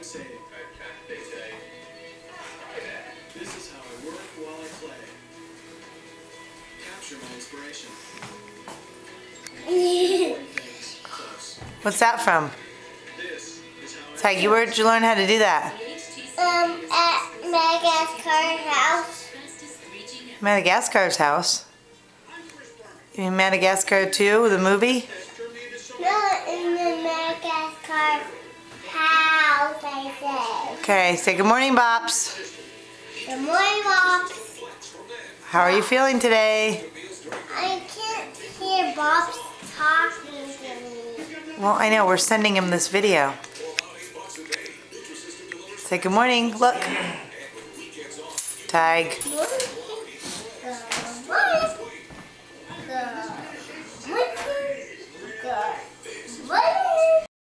say, this is how I work while I play. Capture my inspiration. What's that from? Ty, where'd you learn how to do that? At Madagascar's house. Madagascar's house? You mean Madagascar 2, the movie? No, in the Madagascar house, I said. Okay, say good morning, Bops. Good morning, Bob. How are you feeling today? I can't hear Bob talking to me. Well, I know, we're sending him this video. Say good morning, look. Tag. Morning.